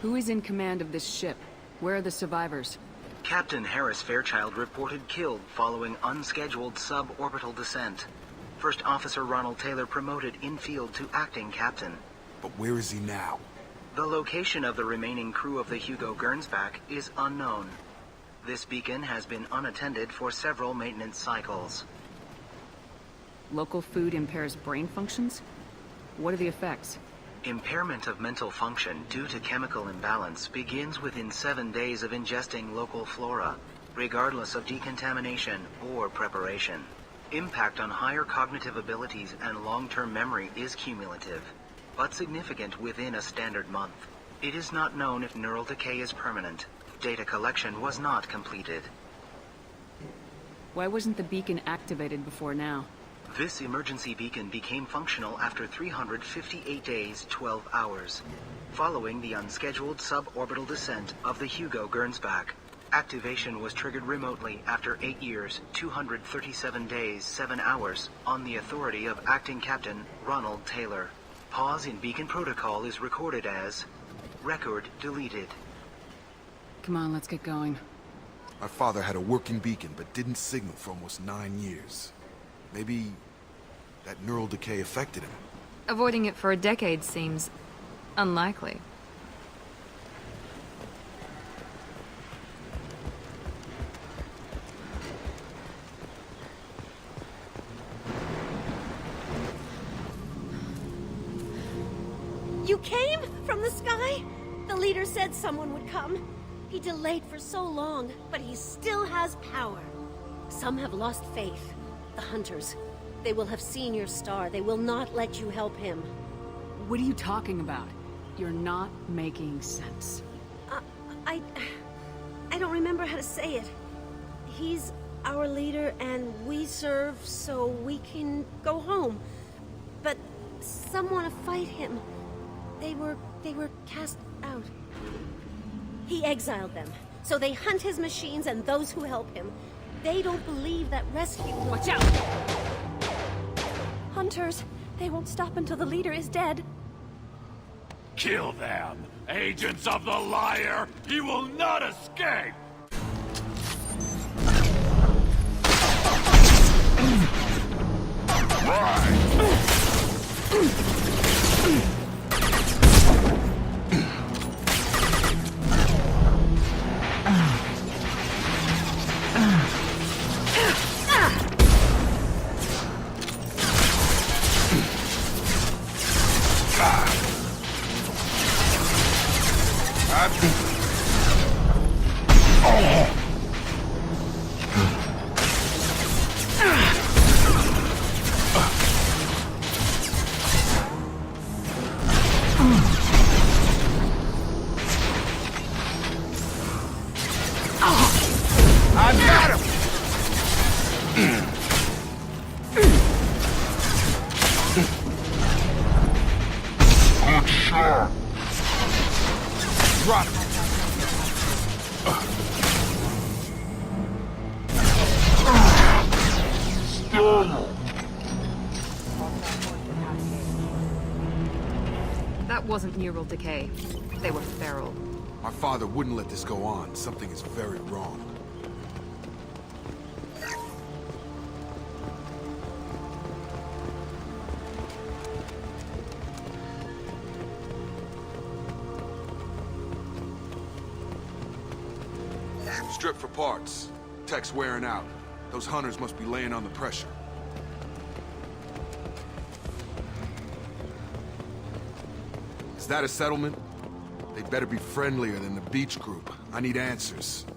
Who is in command of this ship? Where are the survivors? Captain Harris Fairchild reported killed following unscheduled suborbital descent. First Officer Ronald Taylor promoted in-field to acting captain. But where is he now? The location of the remaining crew of the Hugo Gernsback is unknown. This beacon has been unattended for several maintenance cycles. Local food impairs brain functions? What are the effects? Impairment of mental function due to chemical imbalance begins within 7 days of ingesting local flora, regardless of decontamination or preparation. Impact on higher cognitive abilities and long-term memory is cumulative, but significant within a standard month. It is not known if neural decay is permanent. Data collection was not completed. Why wasn't the beacon activated before now? This emergency beacon became functional after 358 days, 12 hours, following the unscheduled suborbital descent of the Hugo Gernsback. Activation was triggered remotely after 8 years, 237 days, 7 hours, on the authority of Acting Captain Ronald Taylor. Pause in beacon protocol is recorded as record deleted. Come on, let's get going. My father had a working beacon, but didn't signal for almost 9 years. Maybe that neural decay affected him. Avoiding it for a decade seems unlikely. You came? From the sky? The leader said someone would come. He delayed for so long, but he still has power. Some have lost faith. The hunters. They will have seen your star. They will not let you help him. What are you talking about? You're not making sense. I don't remember how to say it. He's our leader and we serve so we can go home. But some want to fight him. They were cast out. He exiled them. So they hunt his machines and those who help him. They don't believe that rescue will... Watch out! Hunters, they won't stop until the leader is dead. Kill them! Agents of the liar! He will not escape! I got him! Good shot. Drop it. That wasn't neural decay. They were feral. My father wouldn't let this go on. Something is very wrong. Strip for parts. Tech's wearing out. Those hunters must be laying on the pressure. Is that a settlement? They better be friendlier than the beach group. I need answers.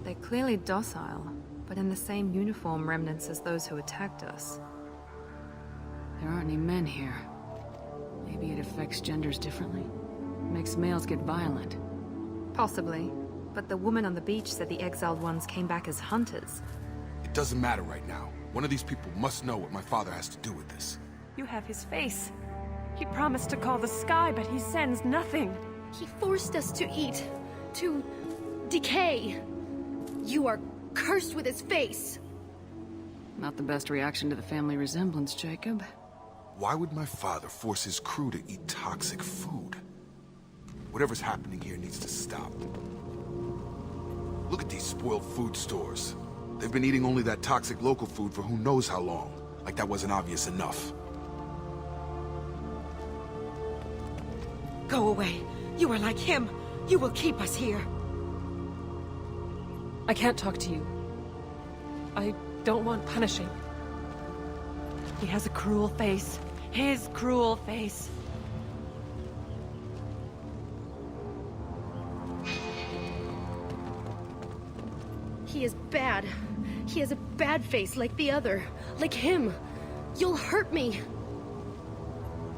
They're clearly docile, but in the same uniform remnants as those who attacked us. There aren't any men here. Maybe it affects genders differently. Makes males get violent. Possibly. But the woman on the beach said the exiled ones came back as hunters. It doesn't matter right now. One of these people must know what my father has to do with this. You have his face. He promised to call the sky, but he sends nothing. He forced us to eat, to decay. You are cursed with his face. Not the best reaction to the family resemblance, Jacob. Why would my father force his crew to eat toxic food? Whatever's happening here needs to stop. Look at these spoiled food stores. They've been eating only that toxic local food for who knows how long. Like that wasn't obvious enough. Go away. You are like him. You will keep us here. I can't talk to you. I don't want punishing. He has a cruel face. His cruel face. He is bad. He has a bad face like the other. Like him. You'll hurt me.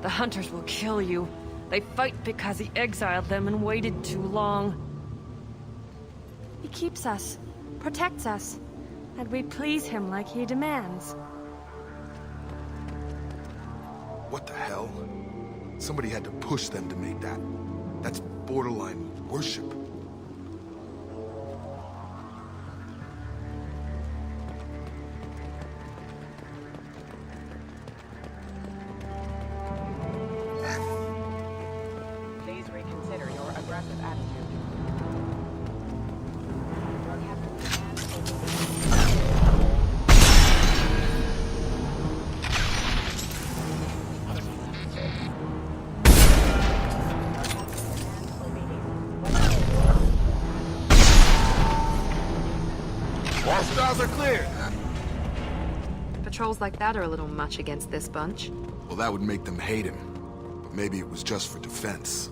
The hunters will kill you. They fight because he exiled them and waited too long. He keeps us, protects us, and we please him like he demands. What the hell? Somebody had to push them to make that. That's borderline worship. Please reconsider your aggressive attitude. Hostiles are cleared! Patrols like that are a little much against this bunch. Well, that would make them hate him. But maybe it was just for defense.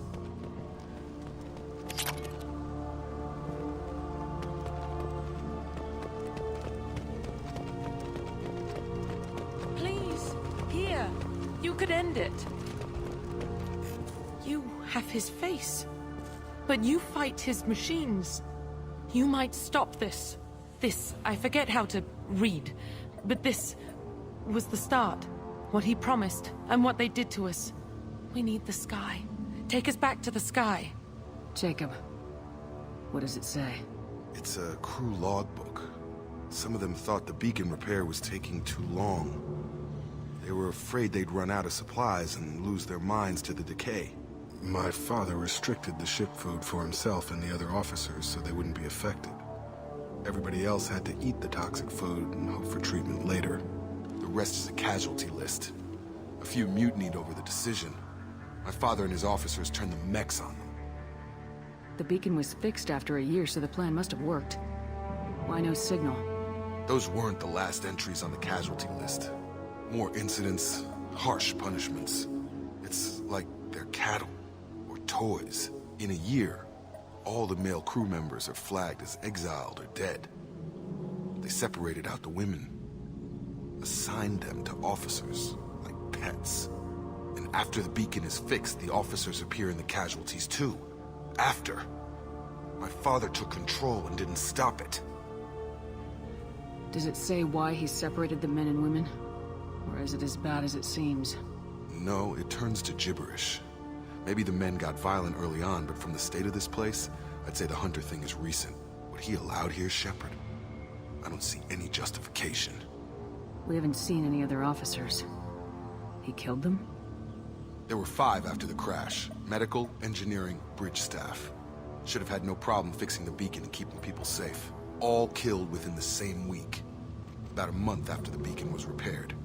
Please, here. You could end it. You have his face. But you fight his machines. You might stop this. This, I forget how to read. But this was the start. What he promised, and what they did to us. We need the sky. Take us back to the sky. Jacob, what does it say? It's a crew logbook. Some of them thought the beacon repair was taking too long. They were afraid they'd run out of supplies and lose their minds to the decay. My father restricted the ship food for himself and the other officers so they wouldn't be affected. Everybody else had to eat the toxic food and hope for treatment later. The rest is a casualty list. A few mutinied over the decision. My father and his officers turned the mechs on them. The beacon was fixed after a year, so the plan must have worked. Why no signal? Those weren't the last entries on the casualty list. More incidents, harsh punishments. It's like they're cattle, or toys. In a year, all the male crew members are flagged as exiled or dead. They separated out the women, assigned them to officers, like pets. And after the beacon is fixed, the officers appear in the casualties too. After. My father took control and didn't stop it. Does it say why he separated the men and women? Or is it as bad as it seems? No, it turns to gibberish. Maybe the men got violent early on, but from the state of this place, I'd say the Hunter thing is recent. What he allowed here, Shepard? I don't see any justification. We haven't seen any other officers. He killed them? There were 5 after the crash. Medical, engineering, bridge staff. Should have had no problem fixing the beacon and keeping people safe. All killed within the same week. About a month after the beacon was repaired.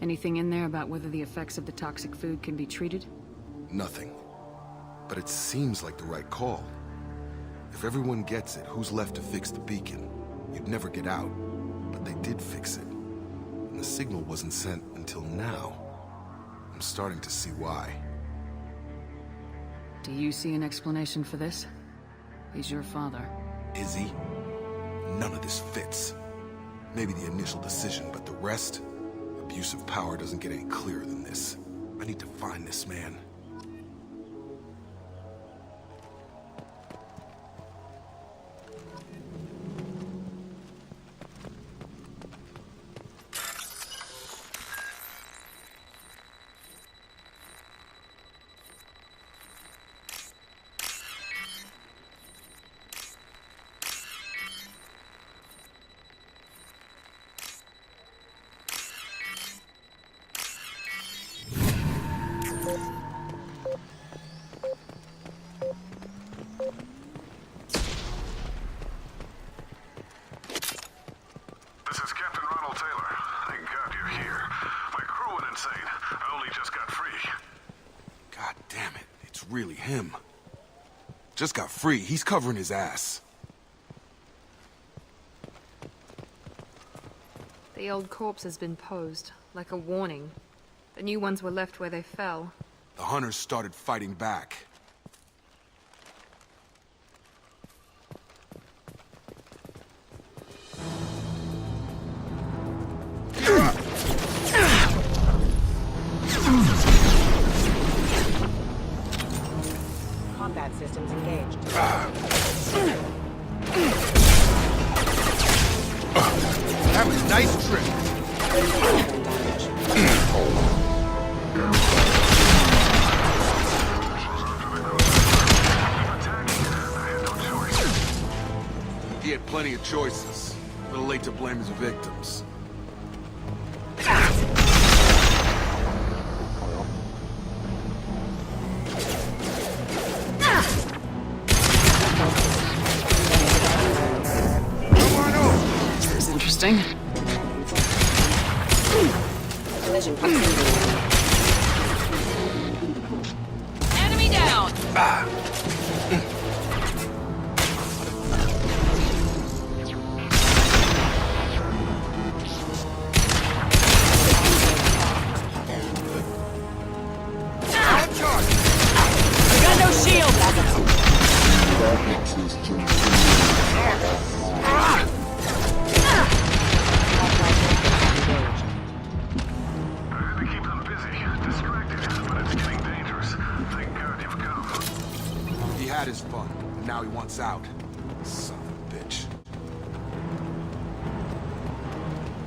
Anything in there about whether the effects of the toxic food can be treated? Nothing. But it seems like the right call. If everyone gets it, who's left to fix the beacon? You'd never get out. But they did fix it. And the signal wasn't sent until now. I'm starting to see why. Do you see an explanation for this? He's your father. Is he? None of this fits. Maybe the initial decision, but the rest? Abuse of power doesn't get any clearer than this. I need to find this man. really him. Just got free. He's covering his ass. The old corpse has been posed, like a warning. The new ones were left where they fell. The hunters started fighting back. Combat systems engaged. That was a nice trick. He had plenty of choices. A little late to blame his victims. This is interesting. Enemy down! I got no shield! Keep them busy, distracted, but it's getting dangerous. Thank God you've come. He had his fun, and now he wants out. Son of a bitch.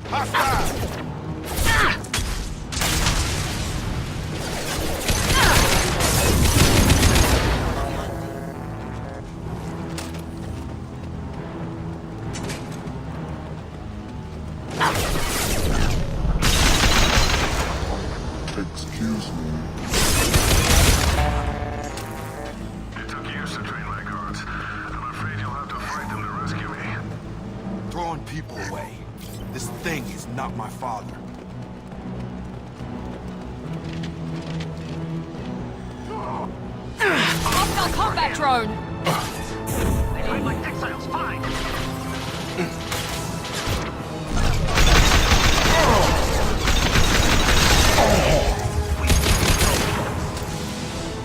Hostile! Excuse me. It took years to train my guards. I'm afraid you'll have to fight them to rescue me. Throwing people away. This thing is not my father. Hostile combat drone! They fight like exiles, fine!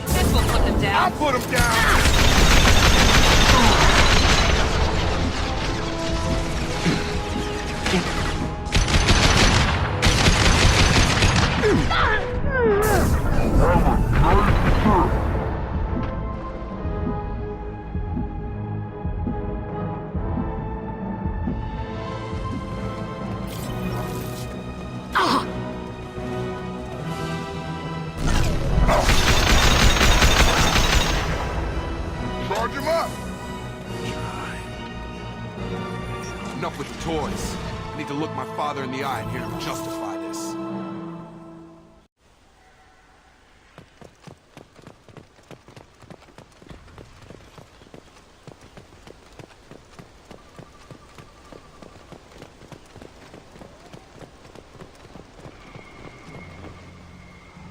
This will put them down. I'll put him down! Charge him up! Enough with the toys. I need to look my father in the eye and hear him justify this.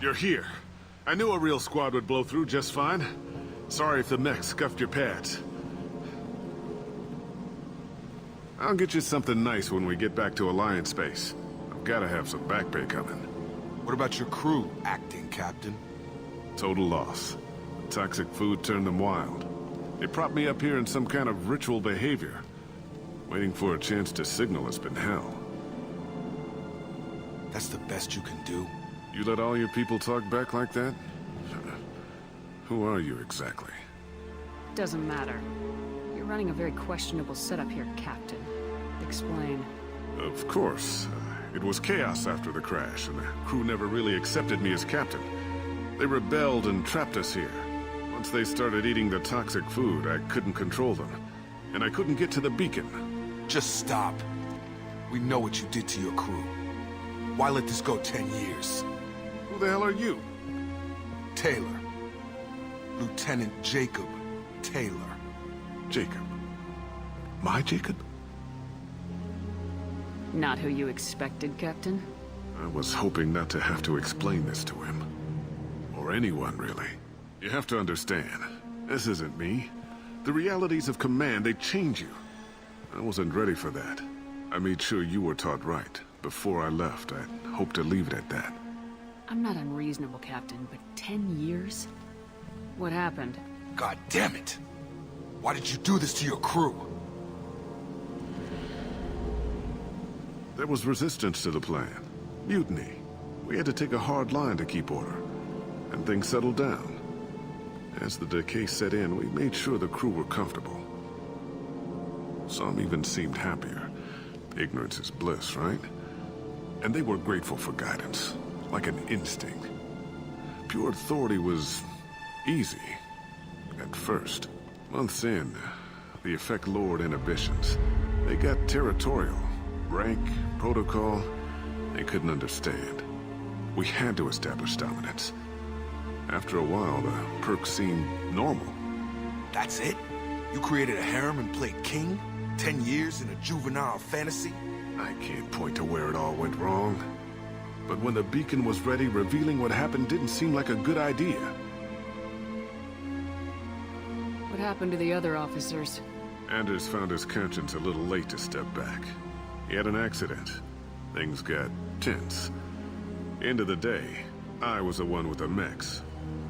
You're here. I knew a real squad would blow through just fine. Sorry if the mech scuffed your pads. I'll get you something nice when we get back to Alliance base. I've gotta have some back pay coming. What about your crew, acting captain? Total loss. Toxic food turned them wild. They propped me up here in some kind of ritual behavior. Waiting for a chance to signal has been hell. That's the best you can do? You let all your people talk back like that? Who are you exactly? Doesn't matter. You're running a very questionable setup here, Captain. Explain. Of course. It was chaos after the crash, and the crew never really accepted me as captain. They rebelled and trapped us here. Once they started eating the toxic food, I couldn't control them. And I couldn't get to the beacon. Just stop. We know what you did to your crew. Why let this go 10 years? Who the hell are you? Taylor. Lieutenant Jacob Taylor. Jacob. My Jacob? Not who you expected, Captain? I was hoping not to have to explain this to him. Or anyone, really. You have to understand, this isn't me. The realities of command, they change you. I wasn't ready for that. I made sure you were taught right. Before I left, I hoped to leave it at that. I'm not unreasonable, Captain, but 10 years? What happened? God damn it! Why did you do this to your crew? There was resistance to the plan. Mutiny. We had to take a hard line to keep order. And things settled down. As the decay set in, we made sure the crew were comfortable. Some even seemed happier. Ignorance is bliss, right? And they were grateful for guidance, like an instinct. Pure authority was easy, at first. Months in, the effect lowered inhibitions. They got territorial. Rank, protocol, they couldn't understand. We had to establish dominance. After a while, the perks seemed normal. That's it? You created a harem and played king? 10 years in a juvenile fantasy? I can't point to where it all went wrong. But when the beacon was ready, revealing what happened didn't seem like a good idea. What happened to the other officers? Anders found his conscience a little late to step back. He had an accident. Things got tense. End of the day, I was the one with the mechs.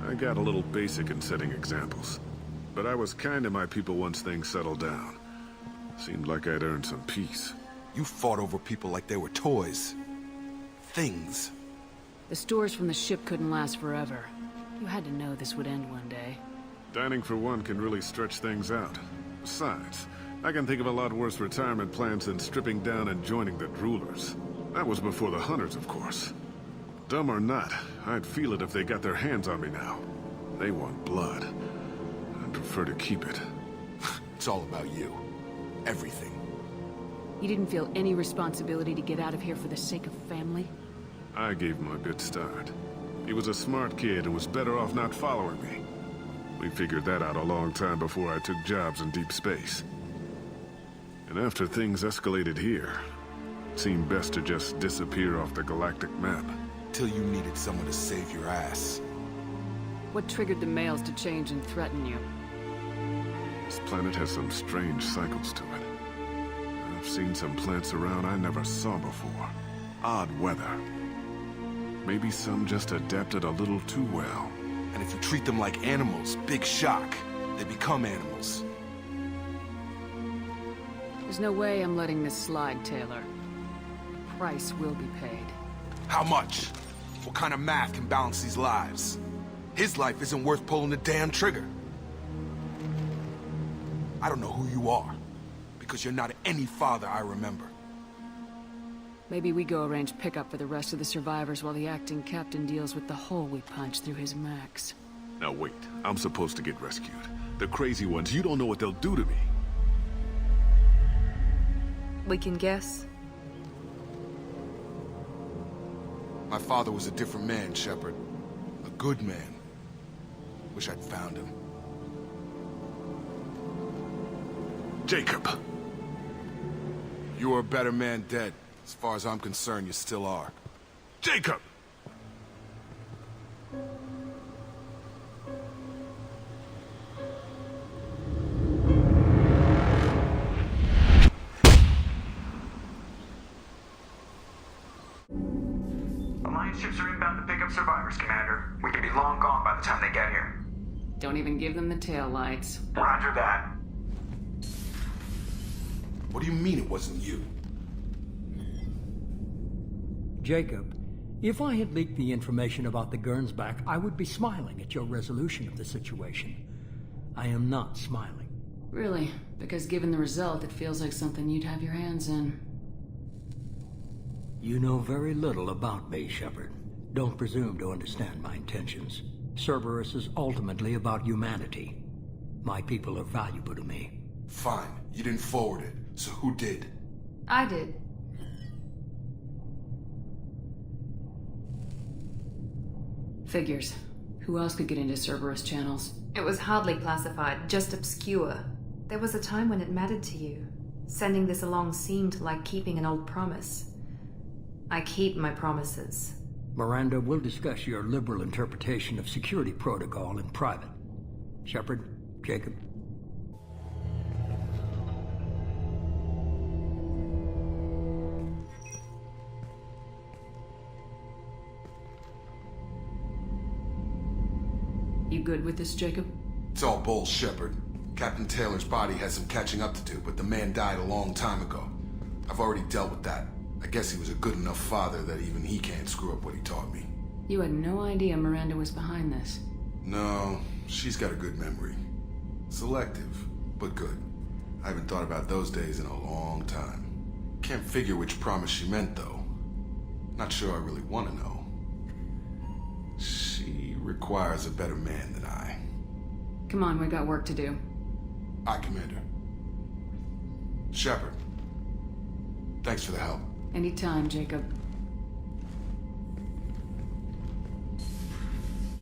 I got a little basic in setting examples. But I was kind to my people once things settled down. Seemed like I'd earned some peace. You fought over people like they were toys. Things. The stores from the ship couldn't last forever. You had to know this would end one day. Dining for one can really stretch things out. Besides, I can think of a lot worse retirement plans than stripping down and joining the droolers. That was before the hunters, of course. Dumb or not, I'd feel it if they got their hands on me now. They want blood. I'd prefer to keep it. It's all about you. Everything. You didn't feel any responsibility to get out of here for the sake of family? I gave him a good start. He was a smart kid and was better off not following me. We figured that out a long time before I took jobs in deep space. And after things escalated here, it seemed best to just disappear off the galactic map. Till you needed someone to save your ass. What triggered the males to change and threaten you? This planet has some strange cycles to it. I've seen some plants around I never saw before. Odd weather. Maybe some just adapted a little too well. And if you treat them like animals, big shock. They become animals. There's no way I'm letting this slide, Taylor. The price will be paid. How much? What kind of math can balance these lives? His life isn't worth pulling the damn trigger. I don't know who you are, because you're not any father I remember. Maybe we go arrange pickup for the rest of the survivors while the acting captain deals with the hole we punched through his mechs. Now wait, I'm supposed to get rescued. The crazy ones, you don't know what they'll do to me. We can guess. My father was a different man, Shepard. A good man. Wish I'd found him. Jacob! You were a better man dead. As far as I'm concerned, you still are. Jacob! Alliance ships are inbound to pick up survivors, Commander. We could be long gone by the time they get here. Don't even give them the tail lights. Roger that. What do you mean it wasn't you? Jacob, if I had leaked the information about the Gernsback, I would be smiling at your resolution of the situation. I am not smiling. Really? Because given the result, it feels like something you'd have your hands in. You know very little about me, Shepard. Don't presume to understand my intentions. Cerberus is ultimately about humanity. My people are valuable to me. Fine. You didn't forward it. So who did? I did. Figures. Who else could get into Cerberus channels? It was hardly classified, just obscure. There was a time when it mattered to you. Sending this along seemed like keeping an old promise. I keep my promises. Miranda, we'll discuss your liberal interpretation of security protocol in private. Shepard, Jacob. You good with this, Jacob? It's all bull, Shepard. Captain Taylor's body has some catching up to do, but the man died a long time ago. I've already dealt with that. I guess he was a good enough father that even he can't screw up what he taught me. You had no idea Miranda was behind this. No, she's got a good memory. Selective, but good. I haven't thought about those days in a long time. Can't figure which promise she meant, though. Not sure I really want to know. She requires a better man than I. Come on, we got work to do. Aye, Commander. Shepard. Thanks for the help. Anytime, Jacob.